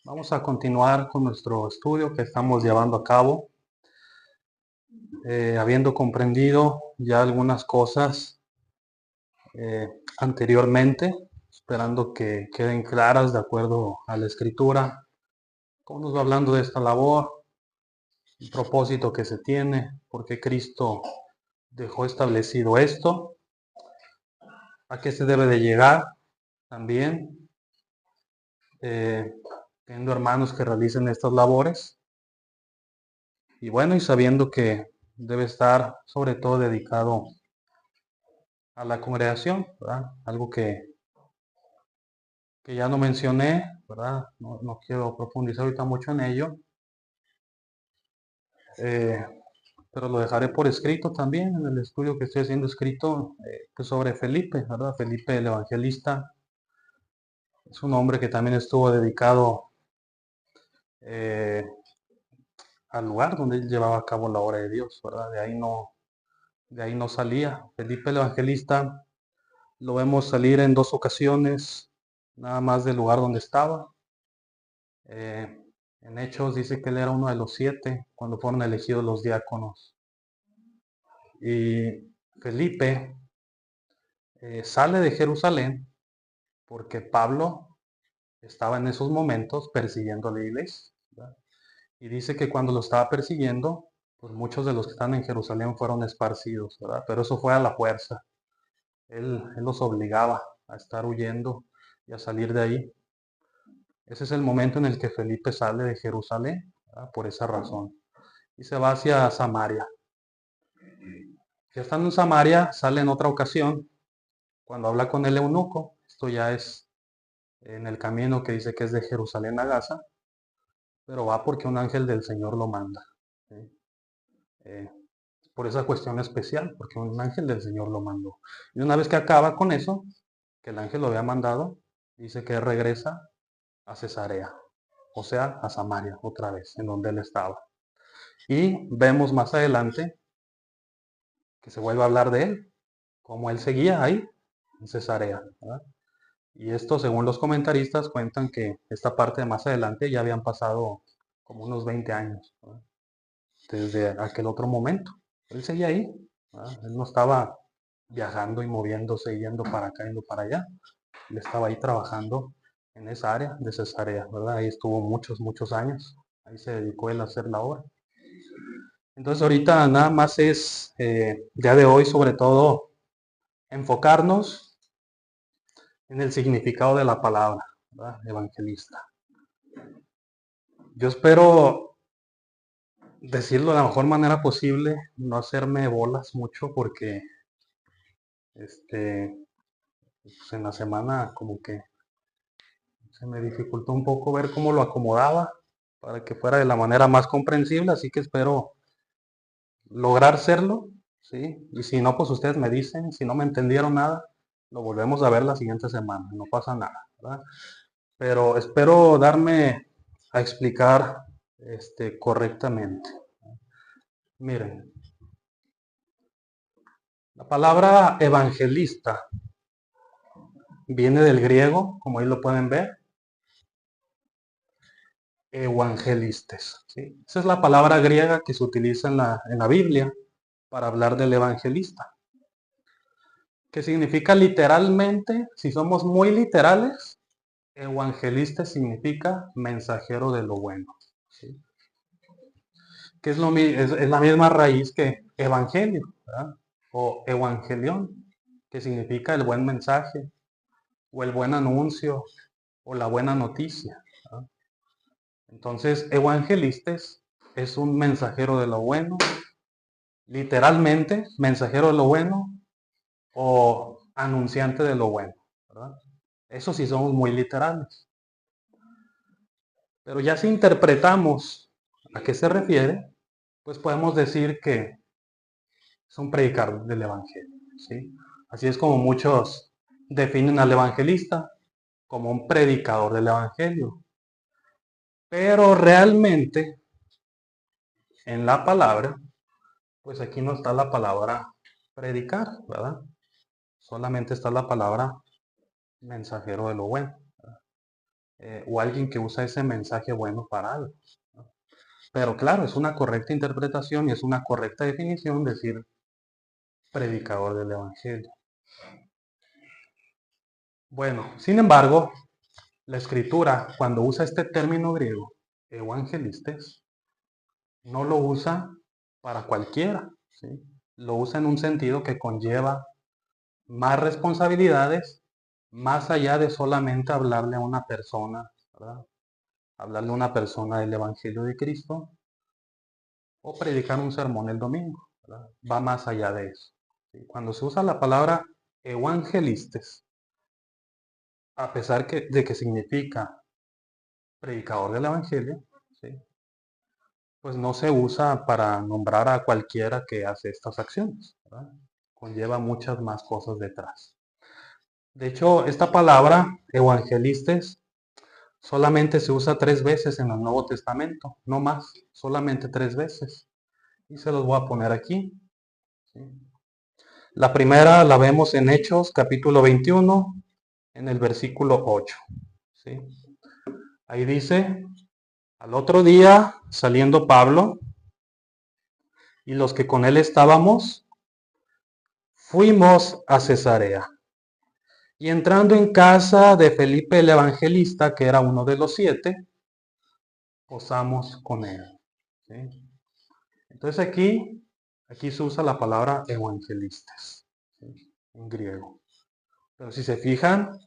Vamos a continuar con nuestro estudio que estamos llevando a cabo, habiendo comprendido ya algunas cosas anteriormente, esperando que queden claras de acuerdo a la Escritura, cómo nos va hablando de esta labor, el propósito que se tiene, por qué Cristo dejó establecido esto, a qué se debe de llegar también, eh, teniendo hermanos que realicen estas labores. Y bueno, y sabiendo que debe estar sobre todo dedicado a la congregación, ¿verdad? Algo que ya no mencioné, ¿verdad? No quiero profundizar ahorita mucho en ello, eh, pero lo dejaré por escrito también en el estudio que estoy haciendo escrito pues sobre Felipe, ¿verdad? Felipe el Evangelista es un hombre que también estuvo dedicado eh, al lugar donde él llevaba a cabo la obra de Dios, ¿verdad? De ahí no salía. Felipe el Evangelista lo vemos salir en dos ocasiones, nada más del lugar donde estaba. Eh, en Hechos dice que él era uno de los 7 cuando fueron elegidos los diáconos. Y Felipe sale de Jerusalén porque Pablo estaba en esos momentos persiguiendo a la iglesia, ¿verdad? Y dice que cuando lo estaba persiguiendo, pues muchos de los que están en Jerusalén fueron esparcidos, ¿verdad? Pero eso fue a la fuerza. Él los obligaba a estar huyendo y a salir de ahí. Ese es el momento en el que Felipe sale de Jerusalén, ¿verdad? Por esa razón. Y se va hacia Samaria. Ya estando en Samaria, sale en otra ocasión, cuando habla con el eunuco. Esto ya es en el camino que dice que es de Jerusalén a Gaza, pero va porque un ángel del Señor lo manda, ¿sí? Eh, por esa cuestión especial, porque un ángel del Señor lo mandó. Y una vez que acaba con eso, que el ángel lo había mandado, dice que regresa a Cesarea, o sea, a Samaria, otra vez, en donde él estaba. Y vemos más adelante que se vuelve a hablar de él, como él seguía ahí, en Cesarea, ¿verdad? Y esto, según los comentaristas, cuentan que esta parte de más adelante ya habían pasado como unos 20 años, ¿verdad? Desde aquel otro momento. Él seguía ahí, ¿verdad? Él no estaba viajando y moviéndose, yendo para acá, yendo para allá. Él estaba ahí trabajando en esa área de Cesarea, ¿verdad? Ahí estuvo muchos, muchos años. Ahí se dedicó él a hacer la obra. Entonces ahorita nada más es, día de hoy sobre todo, enfocarnos en el significado de la palabra, ¿verdad? Evangelista. Yo espero decirlo de la mejor manera posible, no hacerme bolas mucho porque pues en la semana como que se me dificultó un poco ver cómo lo acomodaba para que fuera de la manera más comprensible, así que espero lograr serlo, ¿sí? Y si no, pues ustedes me dicen, si no me entendieron nada, lo volvemos a ver la siguiente semana, no pasa nada, ¿verdad? Pero espero darme a explicar correctamente. Miren, la palabra evangelista viene del griego, como ahí lo pueden ver, evangelistes, ¿sí? Esa es la palabra griega que se utiliza en la Biblia para hablar del evangelista, que significa literalmente, si somos muy literales, evangelista significa mensajero de lo bueno, ¿sí? Que es la misma raíz que evangelio, ¿verdad? O evangelión, que significa el buen mensaje, o el buen anuncio, o la buena noticia, ¿verdad? Entonces, evangelistas es un mensajero de lo bueno, literalmente, mensajero de lo bueno, o anunciante de lo bueno, ¿verdad? Eso sí somos muy literales. Pero ya si interpretamos a qué se refiere, pues podemos decir que es un predicador del Evangelio, ¿sí? Así es como muchos definen al evangelista, como un predicador del Evangelio. Pero realmente, en la palabra, pues aquí no está la palabra predicar, ¿verdad? Solamente está la palabra mensajero de lo bueno, ¿verdad? o alguien que usa ese mensaje bueno para algo, ¿no? Pero claro, es una correcta interpretación y es una correcta definición decir predicador del Evangelio. Bueno, sin embargo, la escritura, cuando usa este término griego, evangelistes, no lo usa para cualquiera, ¿sí? Lo usa en un sentido que conlleva más responsabilidades, más allá de solamente hablarle a una persona, ¿verdad? Hablarle a una persona del Evangelio de Cristo o predicar un sermón el domingo, ¿verdad? Va más allá de eso, ¿sí? Cuando se usa la palabra evangelistes, a pesar de que significa predicador del Evangelio, ¿sí? Pues no se usa para nombrar a cualquiera que hace estas acciones, ¿verdad? Conlleva muchas más cosas detrás. De hecho, esta palabra, evangelistes, solamente se usa 3 veces en el Nuevo Testamento, no más, solamente 3 veces. Y se los voy a poner aquí, ¿sí? La primera la vemos en Hechos, capítulo 21, en el versículo 8, ¿sí? Ahí dice, al otro día, saliendo Pablo y los que con él estábamos, fuimos a Cesarea. Y entrando en casa de Felipe el Evangelista, que era uno de los 7, posamos con él, ¿sí? Entonces aquí se usa la palabra evangelistas, ¿sí? En griego. Pero si se fijan,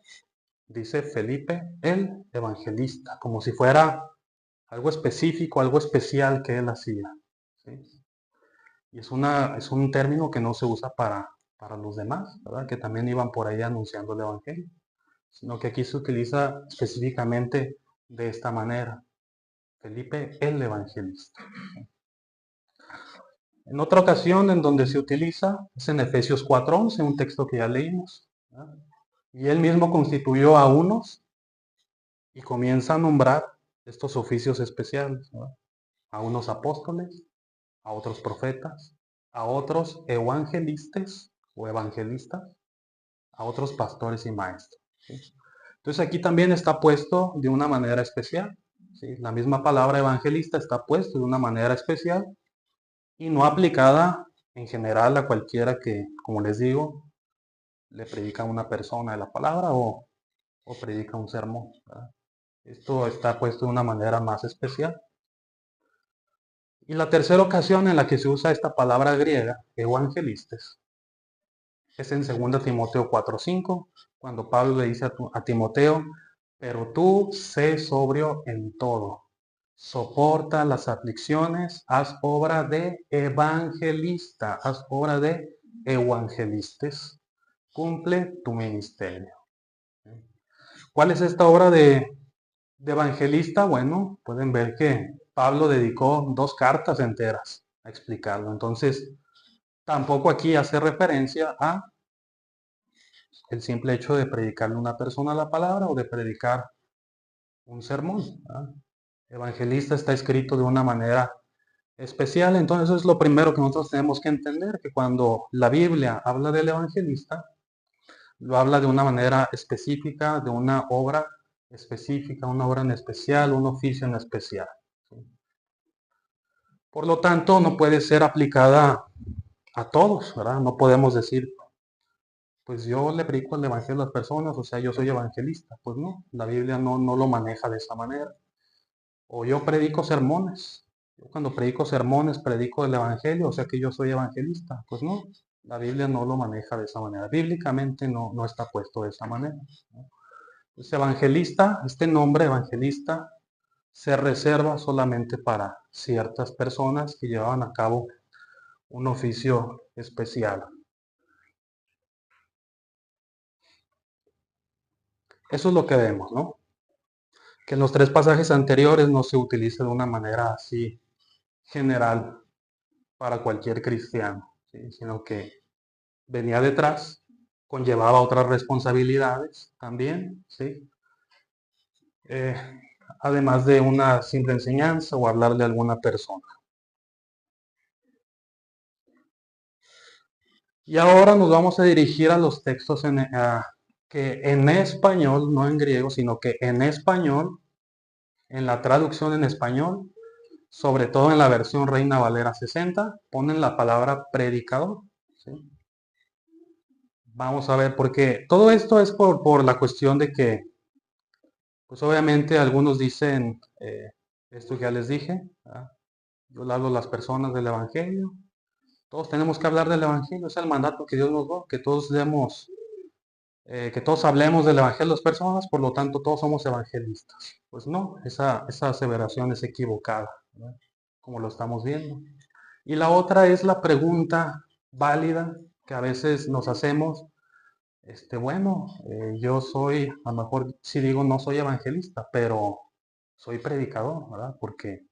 dice Felipe el Evangelista, como si fuera algo específico, algo especial que él hacía, ¿sí? Y es un término que no se usa para los demás, ¿verdad? Que también iban por ahí anunciando el Evangelio, sino que aquí se utiliza específicamente de esta manera. Felipe el Evangelista. En otra ocasión en donde se utiliza es en Efesios 4:11, un texto que ya leímos, ¿verdad? Y él mismo constituyó a unos y comienza a nombrar estos oficios especiales, ¿verdad? A unos apóstoles, a otros profetas, a otros evangelistas o evangelistas, a otros pastores y maestros, ¿sí? Entonces aquí también está puesto de una manera especial, ¿sí? La misma palabra evangelista está puesto de una manera especial y no aplicada en general a cualquiera que, como les digo, le predica a una persona de la palabra o predica un sermón, ¿verdad? Esto está puesto de una manera más especial. Y la tercera ocasión en la que se usa esta palabra griega, evangelistes, es en 2 Timoteo 4:5, cuando Pablo le dice a Timoteo, pero tú sé sobrio en todo, soporta las aflicciones, haz obra de evangelista, haz obra de evangelistes, cumple tu ministerio. ¿Cuál es esta obra de evangelista? Bueno, pueden ver que Pablo dedicó 2 cartas enteras a explicarlo. Entonces, tampoco aquí hace referencia a el simple hecho de predicarle a una persona la palabra o de predicar un sermón, ¿verdad? Evangelista está escrito de una manera especial, entonces eso es lo primero que nosotros tenemos que entender, que cuando la Biblia habla del evangelista, lo habla de una manera específica, de una obra específica, una obra en especial, un oficio en especial, ¿sí? Por lo tanto, no puede ser aplicada a todos, ¿verdad? No podemos decir, pues yo le predico el evangelio a las personas, o sea, yo soy evangelista. Pues no, la Biblia no lo maneja de esa manera. O yo predico sermones. Yo cuando predico sermones, predico el evangelio, o sea que yo soy evangelista. Pues no, la Biblia no lo maneja de esa manera. Bíblicamente no está puesto de esa manera, ¿no? Entonces, evangelista, este nombre evangelista se reserva solamente para ciertas personas que llevaban a cabo un oficio especial. Eso es lo que vemos, ¿no? Que en los 3 pasajes anteriores no se utiliza de una manera así general para cualquier cristiano, ¿sí? Sino que venía detrás, conllevaba otras responsabilidades también, ¿sí? Eh, Además de una simple enseñanza o hablarle a alguna persona. Y ahora nos vamos a dirigir a los textos que en español, no en griego, sino que en español, en la traducción en español, sobre todo en la versión Reina Valera 60, ponen la palabra predicador. ¿Sí? Vamos a ver, porque todo esto es por la cuestión de que, pues obviamente algunos dicen esto que ya les dije, ¿verdad? Yo le hablo a las personas del Evangelio. Todos tenemos que hablar del Evangelio, es el mandato que Dios nos dio, que todos demos, que todos hablemos del Evangelio a las personas, por lo tanto todos somos evangelistas. Pues no, esa aseveración es equivocada, ¿verdad? Como lo estamos viendo. Y la otra es la pregunta válida que a veces nos hacemos, bueno, yo soy, a lo mejor si digo no soy evangelista, pero soy predicador, ¿verdad? Porque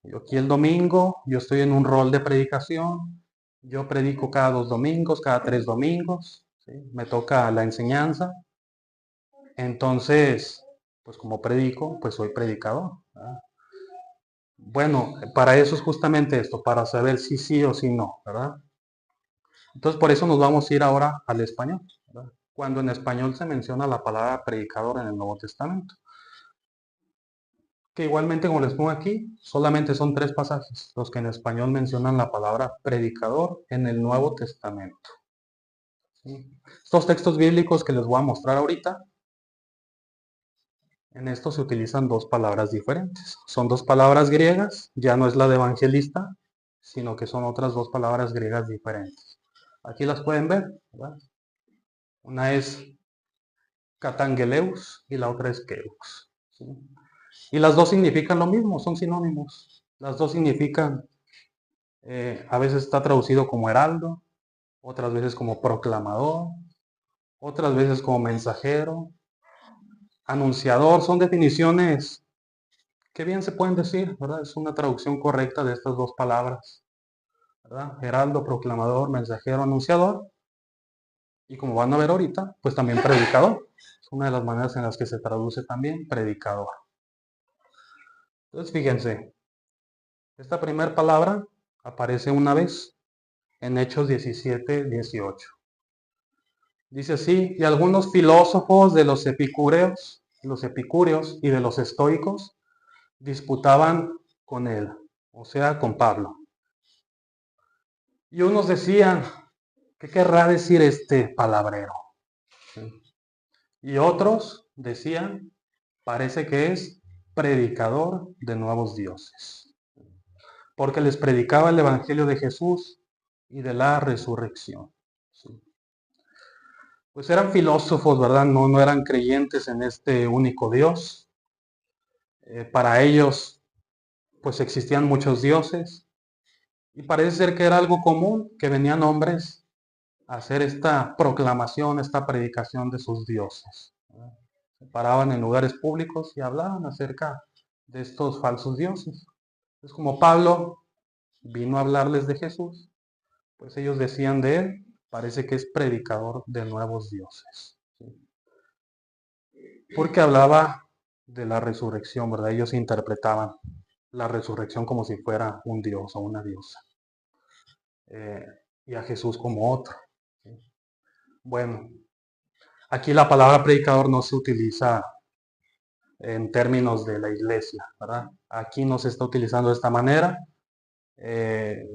yo aquí el domingo, yo estoy en un rol de predicación, yo predico cada 2 domingos, cada 3 domingos, ¿sí? Me toca la enseñanza, entonces, pues como predico, pues soy predicador, ¿verdad? Bueno, para eso es justamente esto, para saber si sí o si no, ¿verdad? Entonces, por eso nos vamos a ir ahora al español, ¿verdad? Cuando en español se menciona la palabra predicador en el Nuevo Testamento. Que igualmente, como les pongo aquí, solamente son 3 pasajes los que en español mencionan la palabra predicador en el Nuevo Testamento. ¿Sí? Estos textos bíblicos que les voy a mostrar ahorita, en estos se utilizan 2 palabras diferentes. Son 2 palabras griegas, ya no es la de evangelista, sino que son otras 2 palabras griegas diferentes. Aquí las pueden ver, ¿verdad? Una es katangeleus y la otra es keux. ¿Sí? Y las dos significan lo mismo, son sinónimos. Las dos significan, a veces está traducido como heraldo, otras veces como proclamador, otras veces como mensajero, anunciador. Son definiciones que bien se pueden decir, ¿verdad? Es una traducción correcta de estas 2 palabras, ¿verdad? Heraldo, proclamador, mensajero, anunciador. Y como van a ver ahorita, pues también predicador. Es una de las maneras en las que se traduce también predicador. Entonces, fíjense, esta primera palabra aparece una vez en Hechos 17:18. Dice así, y algunos filósofos de los epicúreos y de los estoicos disputaban con él, o sea, con Pablo. Y unos decían, ¿qué querrá decir este palabrero? ¿Sí? Y otros decían, parece que es predicador de nuevos dioses, porque les predicaba el evangelio de Jesús y de la resurrección. ¿Sí? Pues eran filósofos, ¿verdad? No eran creyentes en este único Dios. Para ellos, pues existían muchos dioses y parece ser que era algo común que venían hombres a hacer esta proclamación, esta predicación de sus dioses, ¿verdad? Se paraban en lugares públicos y hablaban acerca de estos falsos dioses. Es como Pablo vino a hablarles de Jesús, pues ellos decían de él, parece que es predicador de nuevos dioses. ¿Sí? Porque hablaba de la resurrección, ¿verdad? Ellos interpretaban la resurrección como si fuera un dios o una diosa. Eh, y a Jesús como otro. ¿Sí? Bueno, aquí la palabra predicador no se utiliza en términos de la iglesia, ¿verdad? Aquí no se está utilizando de esta manera,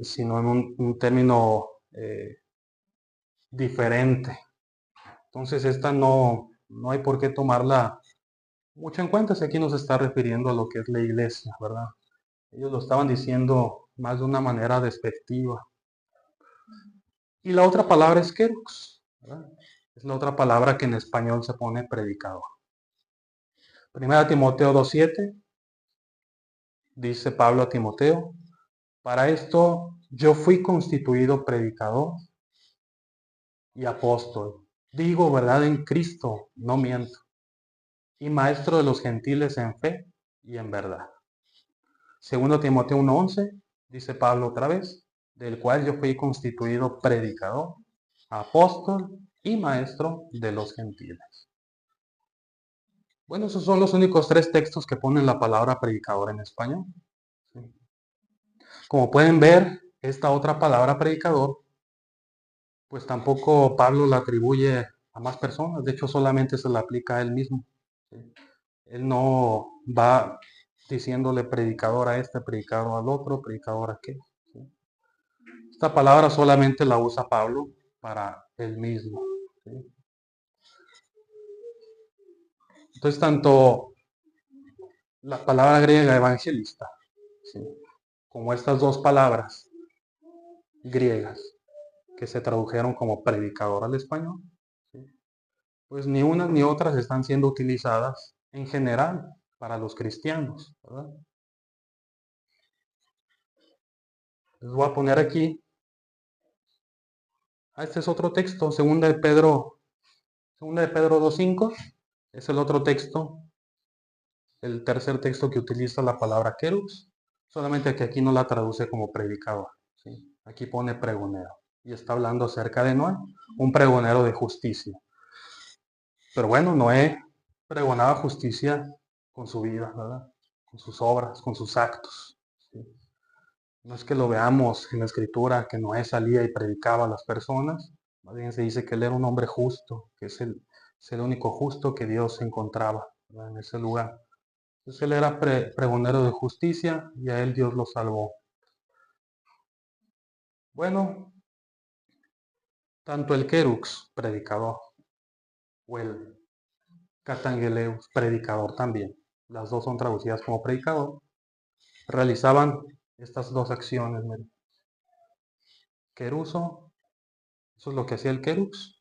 sino en un término diferente. Entonces esta no hay por qué tomarla mucho en cuenta si aquí nos está refiriendo a lo que es la iglesia, ¿verdad? Ellos lo estaban diciendo más de una manera despectiva. Y la otra palabra es kerux, ¿verdad? Es la otra palabra que en español se pone predicador. Primera Timoteo 2:7 dice Pablo a Timoteo, para esto yo fui constituido predicador y apóstol. Digo verdad en Cristo, no miento. Y maestro de los gentiles en fe y en verdad. Segundo Timoteo 1:11 dice Pablo otra vez, del cual yo fui constituido predicador, apóstol y maestro de los gentiles. Bueno, esos son los únicos 3 textos que ponen la palabra predicador en español. ¿Sí? Como pueden ver, esta otra palabra predicador, pues tampoco Pablo la atribuye a más personas. De hecho, solamente se le aplica a él mismo. ¿Sí? Él no va diciéndole predicador a este, predicador al otro, predicador a aquel. ¿Sí? Esta palabra solamente la usa Pablo para él mismo. ¿Sí? Entonces, tanto la palabra griega evangelista, ¿sí?, como estas dos palabras griegas que se tradujeron como predicador al español, ¿sí?, pues ni unas ni otras están siendo utilizadas en general para los cristianos, ¿verdad? Les voy a poner aquí, este es otro texto, segunda de Pedro 2:5, es el otro texto, el tercer texto que utiliza la palabra querubs, solamente que aquí no la traduce como predicador, ¿sí? Aquí pone pregonero, y está hablando acerca de Noé, un pregonero de justicia. Pero bueno, Noé pregonaba justicia con su vida, ¿verdad? Con sus obras, con sus actos, ¿sí? No es que lo veamos en la escritura que Noé salía y predicaba a las personas, más bien se dice que él era un hombre justo, que es el único justo que Dios encontraba, ¿verdad?, en ese lugar. Entonces él era pregonero de justicia y a él Dios lo salvó. Bueno, tanto el querux, predicador, o el catangeleus, predicador también, las dos son traducidas como predicador, realizaban estas dos acciones. Miren. Queruso, eso es lo que hacía el querux,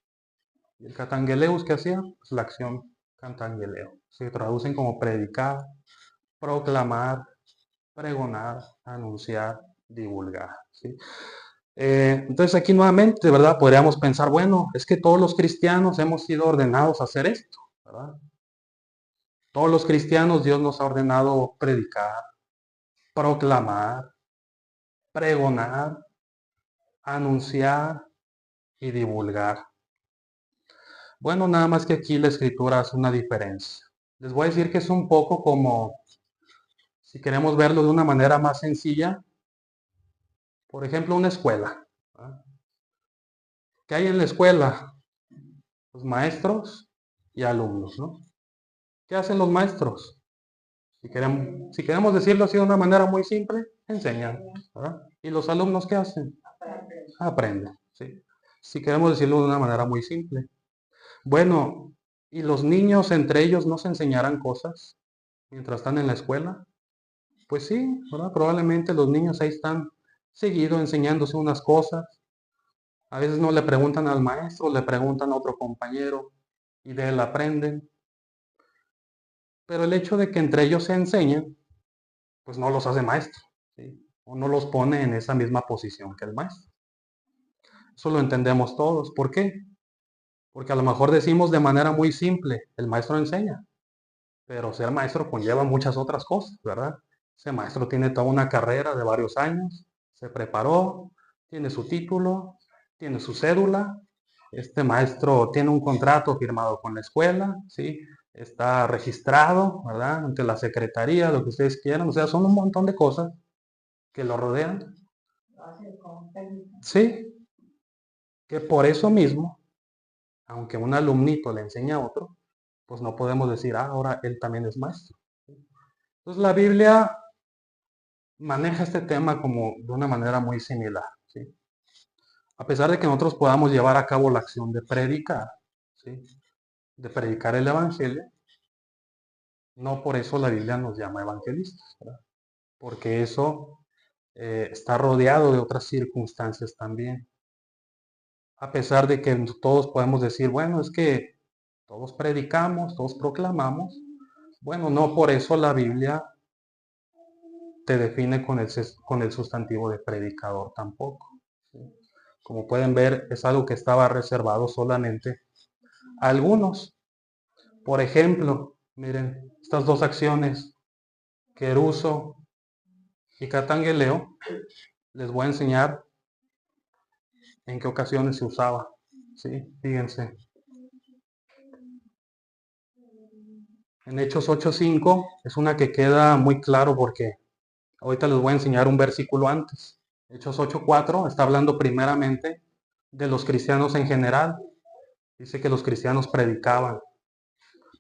y el catangeleus, que hacía, pues la acción catangeleo. Se traducen como predicar, proclamar, pregonar, anunciar, divulgar, ¿sí? Entonces aquí nuevamente, ¿verdad? Podríamos pensar, bueno, es que todos los cristianos hemos sido ordenados a hacer esto, ¿verdad? Todos los cristianos Dios nos ha ordenado predicar, proclamar, pregonar, anunciar y divulgar. Bueno, nada más que aquí la escritura hace una diferencia. Les voy a decir que es un poco como, si queremos verlo de una manera más sencilla, por ejemplo, una escuela, ¿verdad? ¿Qué hay en la escuela? Los maestros y alumnos, ¿no? ¿Qué hacen los maestros? Si queremos decirlo así de una manera muy simple, enseñan, ¿verdad? ¿Y los alumnos qué hacen? Aprenden, ¿sí? Si queremos decirlo de una manera muy simple. Bueno, ¿y los niños entre ellos no se enseñarán cosas mientras están en la escuela? Pues sí, ¿verdad? Probablemente los niños ahí están seguido enseñándose unas cosas. A veces no le preguntan al maestro, le preguntan a otro compañero y de él aprenden. Pero el hecho de que entre ellos se enseñen, pues no los hace maestro, ¿sí? O no los pone en esa misma posición que el maestro. Eso lo entendemos todos. ¿Por qué? Porque a lo mejor decimos de manera muy simple, el maestro enseña, pero ser maestro conlleva muchas otras cosas, ¿verdad? Ese maestro tiene toda una carrera de varios años, se preparó, tiene su título, tiene su cédula. Este maestro tiene un contrato firmado con la escuela, ¿sí? Está registrado, ¿verdad?, ante la secretaría, lo que ustedes quieran. O sea, son un montón de cosas que lo rodean. Sí, que por eso mismo, aunque un alumnito le enseña a otro, pues no podemos decir, ahora él también es maestro. Entonces la Biblia maneja este tema como de una manera muy similar, ¿sí? A pesar de que nosotros podamos llevar a cabo la acción de predicar, ¿sí?, de predicar el Evangelio, no por eso la Biblia nos llama evangelistas, ¿verdad? Porque eso está rodeado de otras circunstancias también. A pesar de que todos podemos decir, bueno, es que todos predicamos, todos proclamamos, bueno, no por eso la Biblia te define con el sustantivo de predicador tampoco, ¿sí? Como pueden ver, es algo que estaba reservado solamente a algunos. Por ejemplo, miren, estas dos acciones, queruso y catangeleo, les voy a enseñar en qué ocasiones se usaba, ¿sí? Fíjense. En Hechos 8:5 es una que queda muy claro porque ahorita les voy a enseñar un versículo antes. Hechos 8:4 está hablando primeramente de los cristianos en general. Dice que los cristianos predicaban,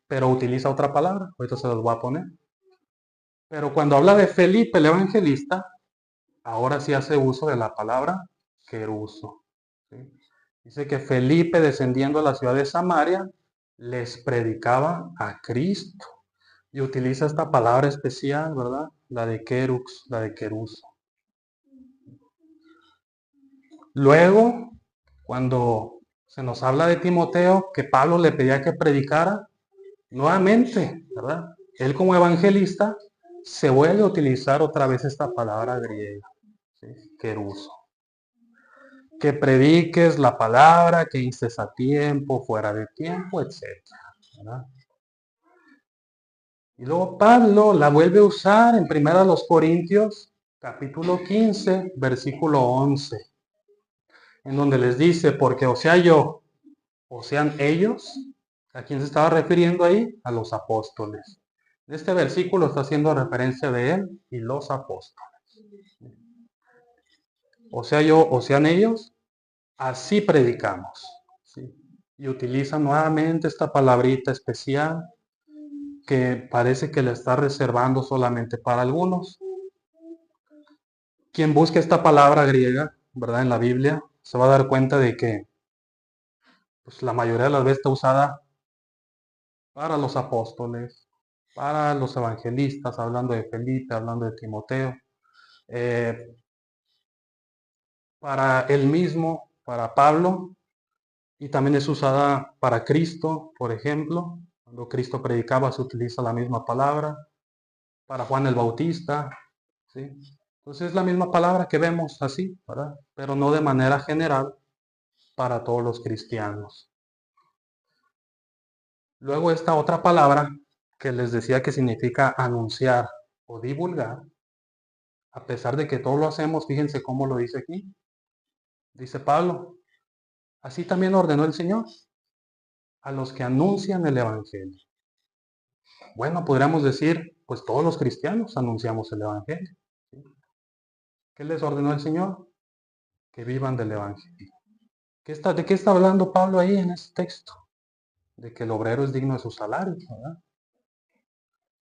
pero utiliza otra palabra, ahorita se los voy a poner. Pero cuando habla de Felipe el evangelista, ahora sí hace uso de la palabra queruso. ¿Sí? Dice que Felipe, descendiendo a la ciudad de Samaria, les predicaba a Cristo. Y utiliza esta palabra especial, ¿verdad? La de querux, la de queruso. Luego, cuando se nos habla de Timoteo, que Pablo le pedía que predicara, nuevamente, ¿verdad? Él como evangelista se vuelve a utilizar otra vez esta palabra griega, ¿sí? Queruso. Que prediques la palabra, que instes a tiempo, fuera de tiempo, etcétera, ¿verdad? Y luego Pablo la vuelve a usar en 1 Corintios, capítulo 15, versículo 11, en donde les dice, porque o sea yo, o sean ellos, ¿a quién se estaba refiriendo ahí? A los apóstoles. Este versículo está haciendo referencia de él y los apóstoles. O sea yo, o sean ellos, así predicamos. ¿Sí? Y utiliza nuevamente esta palabrita especial que parece que la está reservando solamente para algunos. Quien busque esta palabra griega, ¿verdad? En la Biblia, se va a dar cuenta de que pues, la mayoría de las veces está usada para los apóstoles, para los evangelistas, hablando de Felipe, hablando de Timoteo, eh, para él mismo, para Pablo, y también es usada para Cristo, por ejemplo. Cuando Cristo predicaba se utiliza la misma palabra, para Juan el Bautista, ¿sí? Entonces es la misma palabra que vemos así, ¿verdad? Pero no de manera general para todos los cristianos. Luego esta otra palabra que les decía que significa anunciar o divulgar, a pesar de que todo lo hacemos, fíjense cómo lo dice aquí. Dice Pablo, así también ordenó el Señor a los que anuncian el Evangelio. Bueno, podríamos decir, pues todos los cristianos anunciamos el Evangelio. ¿Sí? ¿Qué les ordenó el Señor? Que vivan del Evangelio. ¿De qué está hablando Pablo ahí en este texto? De que el obrero es digno de su salario, ¿verdad?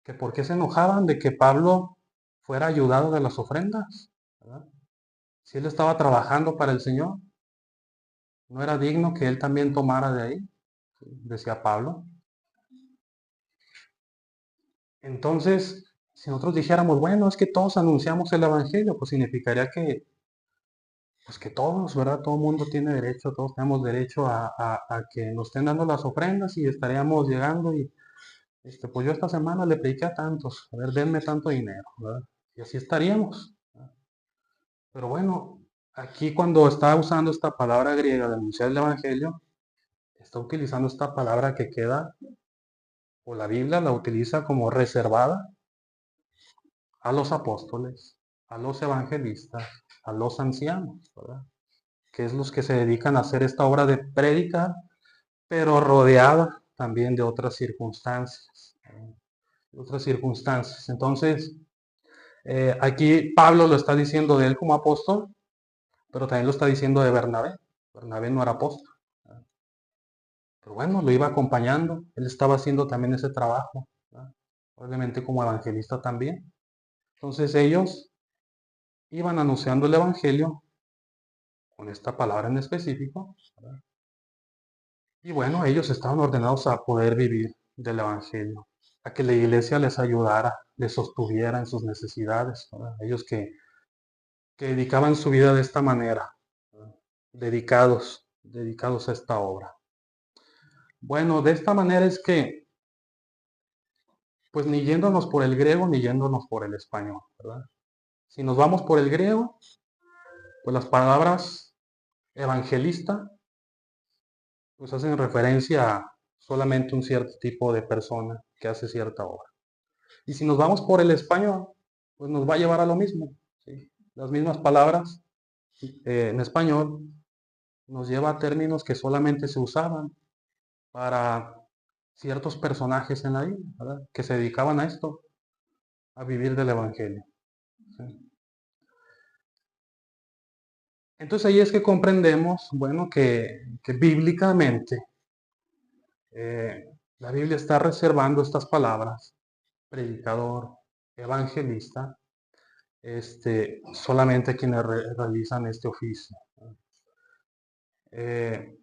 Que por qué se enojaban de que Pablo fuera ayudado de las ofrendas, ¿verdad? Si él estaba trabajando para el Señor, ¿no era digno que él también tomara de ahí? ¿Sí? Decía Pablo. Entonces, si nosotros dijéramos, bueno, es que todos anunciamos el Evangelio, pues significaría que, pues que todos, ¿verdad? Todo el mundo tiene derecho, todos tenemos derecho a que nos estén dando las ofrendas y estaríamos llegando y, pues yo esta semana le prediqué a tantos, a ver, denme tanto dinero, ¿verdad? Y así estaríamos, ¿verdad? Pero bueno, aquí cuando está usando esta palabra griega de anunciar el Evangelio, está utilizando esta palabra que queda, o la Biblia la utiliza como reservada a los apóstoles, a los evangelistas, a los ancianos, ¿verdad? Que es los que se dedican a hacer esta obra de prédica, pero rodeada también de otras circunstancias. De otras circunstancias. Entonces, aquí Pablo lo está diciendo de él como apóstol, pero también lo está diciendo de Bernabé. Bernabé no era apóstol. Pero bueno, lo iba acompañando. Él estaba haciendo también ese trabajo, ¿verdad? Obviamente como evangelista también. Entonces ellos iban anunciando el evangelio con esta palabra en específico, ¿verdad? Y bueno, ellos estaban ordenados a poder vivir del evangelio, a que la iglesia les ayudara, les sostuviera en sus necesidades, ¿verdad? Ellos que dedicaban su vida de esta manera, ¿verdad? Dedicados a esta obra. Bueno, de esta manera es que, pues ni yéndonos por el griego ni yéndonos por el español, ¿verdad? Si nos vamos por el griego, pues las palabras evangelista, pues hacen referencia a solamente un cierto tipo de persona que hace cierta obra. Y si nos vamos por el español, pues nos va a llevar a lo mismo, ¿sí? Las mismas palabras en español nos lleva a términos que solamente se usaban para ciertos personajes en la Biblia, ¿verdad? Que se dedicaban a esto, a vivir del Evangelio, ¿sí? Entonces ahí es que comprendemos, bueno, que bíblicamente La Biblia está reservando estas palabras, predicador, evangelista, solamente a quienes realizan este oficio.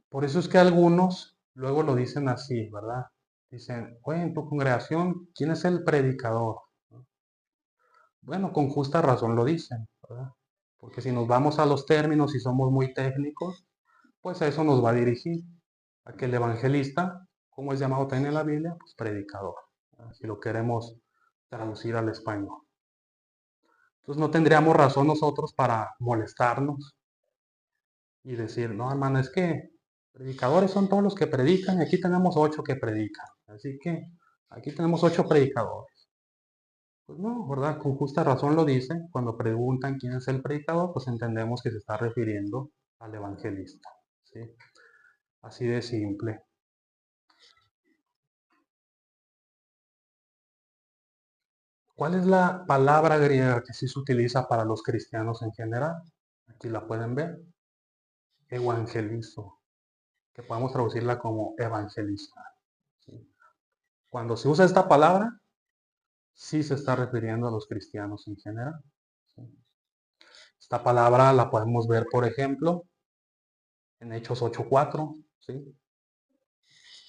Por eso es que algunos luego lo dicen así, ¿verdad? Dicen, oye, en tu congregación, ¿quién es el predicador? Bueno, con justa razón lo dicen, ¿verdad? Porque si nos vamos a los términos y somos muy técnicos, pues a eso nos va a dirigir. A que el evangelista, como es llamado también en la Biblia, pues predicador, ¿verdad? Si lo queremos traducir al español. Entonces no tendríamos razón nosotros para molestarnos y decir, no, hermano, es que predicadores son todos los que predican y aquí tenemos 8 que predican. Así que aquí tenemos 8 predicadores. Pues no, ¿verdad? Con justa razón lo dice. Cuando preguntan quién es el predicador, pues entendemos que se está refiriendo al evangelista. ¿Sí? Así de simple. ¿Cuál es la palabra griega que sí se utiliza para los cristianos en general? Aquí la pueden ver. Evangelizo, que podemos traducirla como evangelista. ¿Sí? Cuando se usa esta palabra, sí se está refiriendo a los cristianos en general. ¿Sí? Esta palabra la podemos ver, por ejemplo, en Hechos 8:4. ¿Sí?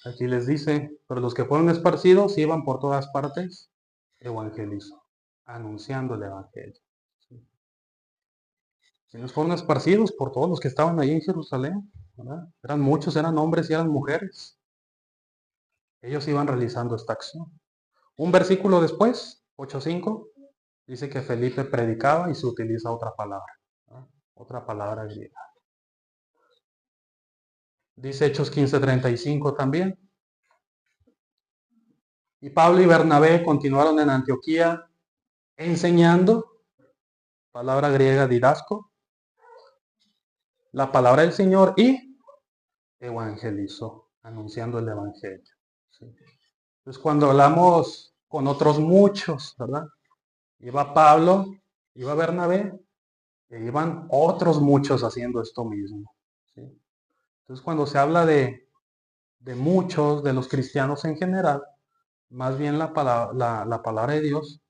Aquí les dice, pero los que fueron esparcidos iban por todas partes, evangelizo, anunciando el evangelio. ¿Sí? Quienes fueron esparcidos por todos los que estaban ahí en Jerusalén, ¿verdad? Eran muchos, eran hombres y eran mujeres. Ellos iban realizando esta acción. Un versículo después, 8:5, dice que Felipe predicaba y se utiliza otra palabra, ¿verdad? Otra palabra griega. Dice Hechos 15:35 también. Y Pablo y Bernabé continuaron en Antioquía enseñando, palabra griega didasco, la palabra del Señor y evangelizó, anunciando el evangelio. ¿Sí? Entonces cuando hablamos con otros muchos, ¿verdad? Iba Pablo, iba Bernabé, e iban otros muchos haciendo esto mismo. ¿Sí? Entonces cuando se habla de muchos, de los cristianos en general, más bien la palabra de Dios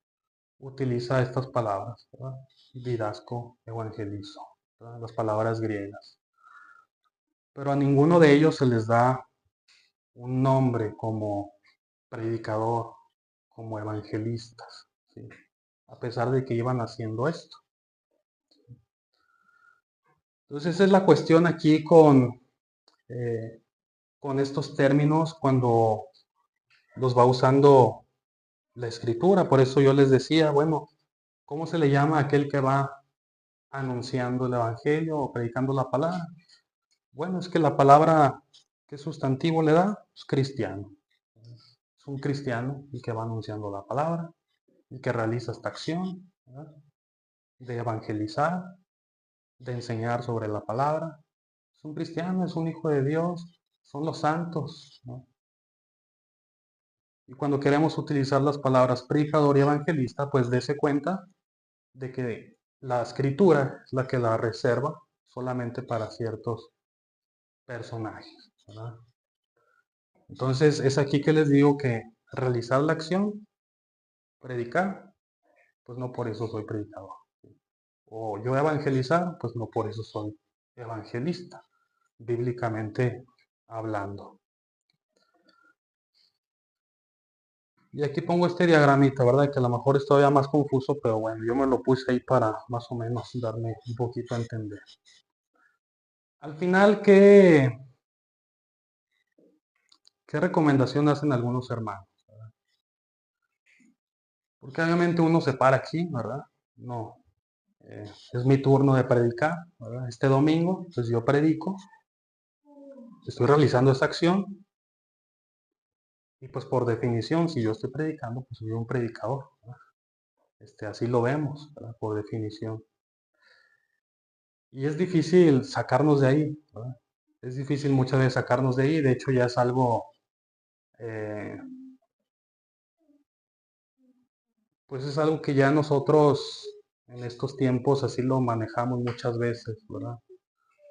utiliza estas palabras, ¿verdad? Didasco, evangelizo, ¿verdad? Las palabras griegas. Pero a ninguno de ellos se les da un nombre como predicador, como evangelistas, ¿sí? A pesar de que iban haciendo esto. Entonces esa es la cuestión aquí con estos términos cuando los va usando la escritura. Por eso yo les decía, bueno, ¿cómo se le llama a aquel que va anunciando el evangelio o predicando la palabra? Bueno, es que la palabra, ¿qué sustantivo le da? Es cristiano. Es un cristiano el que va anunciando la palabra, el que realiza esta acción, ¿verdad? De evangelizar, de enseñar sobre la palabra. Es un cristiano, es un hijo de Dios, son los santos, ¿no? Y cuando queremos utilizar las palabras predicador y evangelista, pues dése cuenta de que la escritura es la que la reserva solamente para ciertos personajes, ¿verdad? Entonces es aquí que les digo que realizar la acción, predicar, pues no por eso soy predicador. O yo evangelizar, pues no por eso soy evangelista, bíblicamente hablando. Y aquí pongo este diagramita, ¿verdad? Que a lo mejor es todavía más confuso, pero bueno, yo me lo puse ahí para más o menos darme un poquito a entender. Al final, ¿qué recomendación hacen algunos hermanos? Porque obviamente uno se para aquí, ¿verdad? No, es mi turno de predicar, ¿verdad? Este domingo, pues yo predico, estoy realizando esta acción y pues por definición, si yo estoy predicando, pues soy un predicador, ¿verdad? Así lo vemos, ¿verdad? Por definición. Y es difícil sacarnos de ahí, ¿verdad? Es difícil muchas veces sacarnos de ahí, de hecho ya es algo, eh, pues es algo que ya nosotros en estos tiempos así lo manejamos muchas veces, ¿verdad?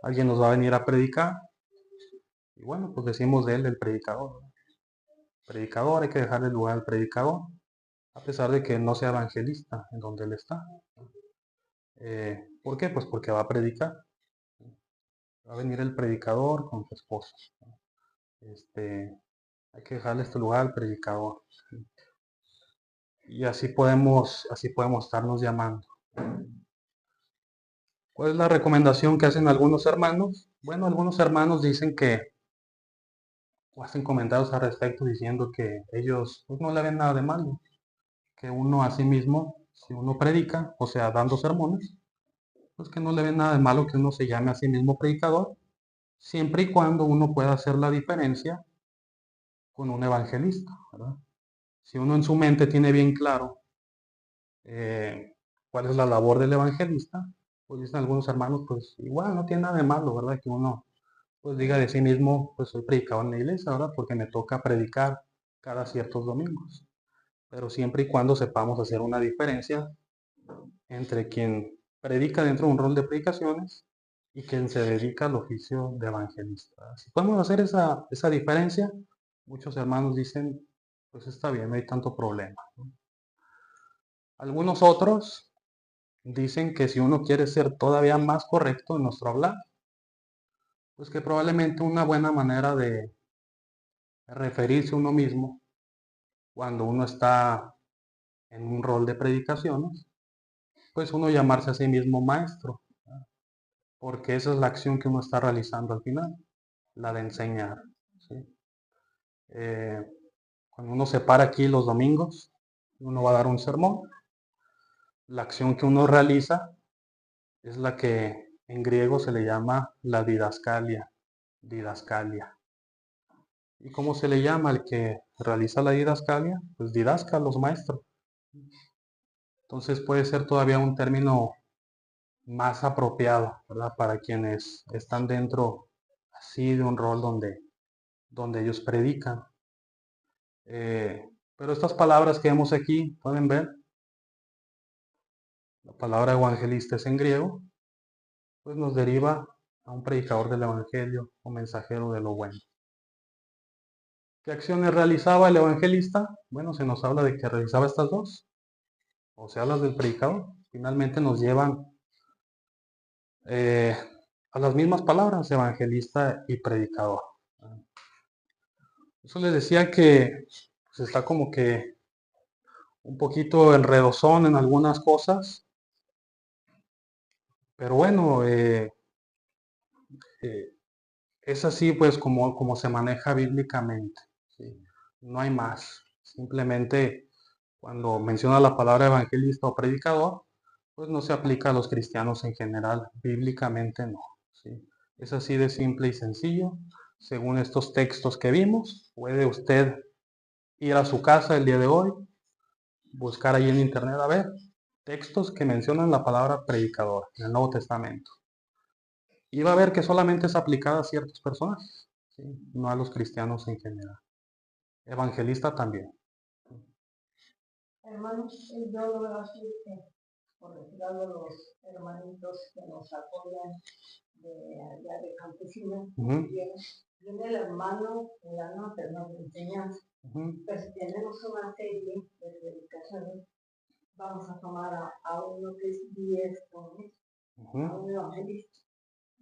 Alguien nos va a venir a predicar y bueno, pues decimos de él el predicador, ¿verdad? predicador, hay que dejarle lugar al predicador, a pesar de que no sea evangelista en donde él está. ¿Por qué? Pues porque va a predicar. Va a venir el predicador con su esposa. Hay que dejarle este lugar al predicador. Y así podemos estarnos llamando. ¿Cuál es la recomendación que hacen algunos hermanos? Bueno, algunos hermanos dicen que, o hacen comentarios al respecto diciendo que ellos pues, no le ven nada de malo, que uno a sí mismo, si uno predica, o sea, dando sermones, pues que no le ven nada de malo que uno se llame a sí mismo predicador, siempre y cuando uno pueda hacer la diferencia con un evangelista, ¿verdad? Si uno en su mente tiene bien claro cuál es la labor del evangelista, pues dicen algunos hermanos, pues igual no tiene nada de malo, ¿verdad? Que uno pues diga de sí mismo, pues soy predicador en la iglesia, ¿verdad? Porque me toca predicar cada ciertos domingos. Pero siempre y cuando sepamos hacer una diferencia entre quien predica dentro de un rol de predicaciones y quien se dedica al oficio de evangelista. Si podemos hacer esa diferencia, muchos hermanos dicen, pues está bien, no hay tanto problema. Algunos otros dicen que si uno quiere ser todavía más correcto en nuestro hablar, pues que probablemente una buena manera de referirse a uno mismo cuando uno está en un rol de predicaciones, pues uno llamarse a sí mismo maestro, ¿verdad? Porque esa es la acción que uno está realizando al final, la de enseñar. ¿Sí? Eh, Cuando uno se para aquí los domingos, uno va a dar un sermón. La acción que uno realiza es la que en griego se le llama la didascalia. Didascalia. ¿Y cómo se le llama al que realiza la didascalia? Pues didáscalos, maestro. Entonces puede ser todavía un término más apropiado, ¿verdad? Para quienes están dentro así de un rol donde ellos predican. Pero estas palabras que vemos aquí, pueden ver, la palabra evangelista es en griego, pues nos deriva a un predicador del evangelio o mensajero de lo bueno. ¿Qué acciones realizaba el evangelista? Bueno, se nos habla de que realizaba estas dos, o se habla del predicador. Finalmente nos llevan a las mismas palabras, evangelista y predicador. Eso les decía que pues, está como que un poquito enredosón en algunas cosas, pero bueno, eh, es así pues como se maneja bíblicamente, ¿sí? No hay más. Simplemente cuando menciona la palabra evangelista o predicador, pues no se aplica a los cristianos en general, bíblicamente no, ¿sí? Es así de simple y sencillo. Según estos textos que vimos, puede usted ir a su casa el día de hoy, buscar ahí en internet a ver textos que mencionan la palabra predicador en el Nuevo Testamento. Y va a ver que solamente es aplicada a ciertos personajes, ¿sí? No a los cristianos en general. Evangelista también. Hermanos, yo lo veo así, por decir algo, los hermanitos que nos apoyan de allá de campesinos, viene el hermano en la nota, nos enseñanza. Pues tenemos una serie de predicaciones, vamos a tomar a uno que es 10 jóvenes, a un evangelista,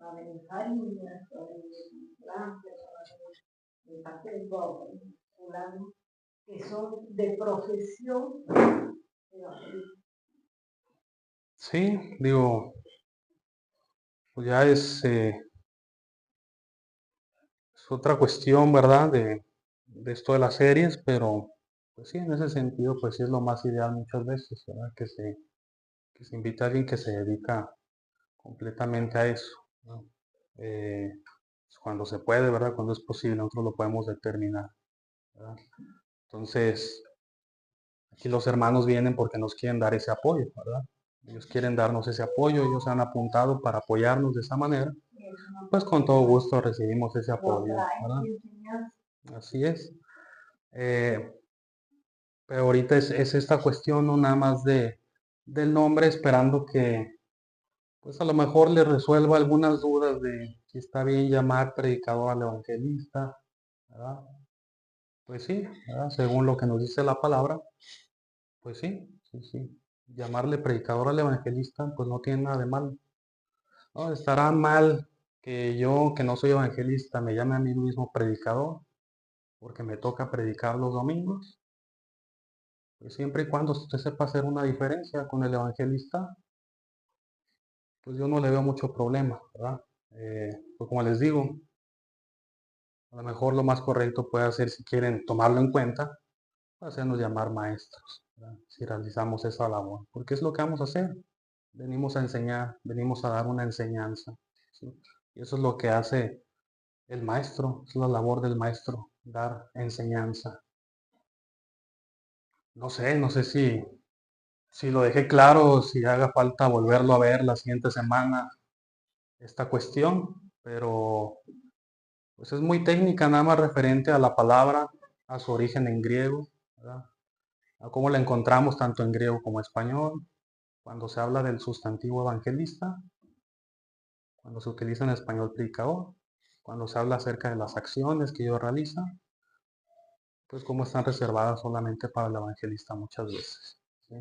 va a venir Fariñas, va a venir Blanco, va a venir el papel, fulano, que son de profesión evangelista. Sí, digo, pues ya es otra cuestión, ¿verdad? De esto de las series, pero pues sí, en ese sentido, pues sí es lo más ideal muchas veces, ¿verdad? Que se invita a alguien que se dedica completamente a eso, ¿no? Pues, cuando se puede, ¿verdad? Cuando es posible, nosotros lo podemos determinar, ¿verdad? Entonces, aquí los hermanos vienen porque nos quieren dar ese apoyo, ¿verdad? Ellos quieren darnos ese apoyo, ellos se han apuntado para apoyarnos de esa manera. Pues con todo gusto recibimos ese apoyo, ¿verdad? Así es. Pero ahorita es esta cuestión no nada más del nombre, esperando que pues a lo mejor le resuelva algunas dudas de si está bien llamar predicador al evangelista, ¿verdad? Pues sí, ¿verdad? Según lo que nos dice la palabra, pues sí, sí, sí. Llamarle predicador al evangelista, pues no tiene nada de malo. No, estará mal que yo, que no soy evangelista, me llame a mí mismo predicador, porque me toca predicar los domingos. Pues siempre y cuando usted sepa hacer una diferencia con el evangelista, pues yo no le veo mucho problema, ¿verdad? Pues como les digo, a lo mejor lo más correcto puede ser, si quieren tomarlo en cuenta, hacernos llamar maestros, ¿verdad? Si realizamos esa labor, porque es lo que vamos a hacer. Venimos a enseñar, venimos a dar una enseñanza, ¿sí? Y eso es lo que hace el maestro, es la labor del maestro, dar enseñanza. No sé si lo dejé claro, si haga falta volverlo a ver la siguiente semana esta cuestión, pero pues es muy técnica, nada más referente a la palabra, a su origen en griego, ¿verdad? A cómo la encontramos tanto en griego como español, cuando se habla del sustantivo evangelista, cuando se utiliza en español predicador, cuando se habla acerca de las acciones que ellos realizan, pues cómo están reservadas solamente para el evangelista muchas veces, ¿sí?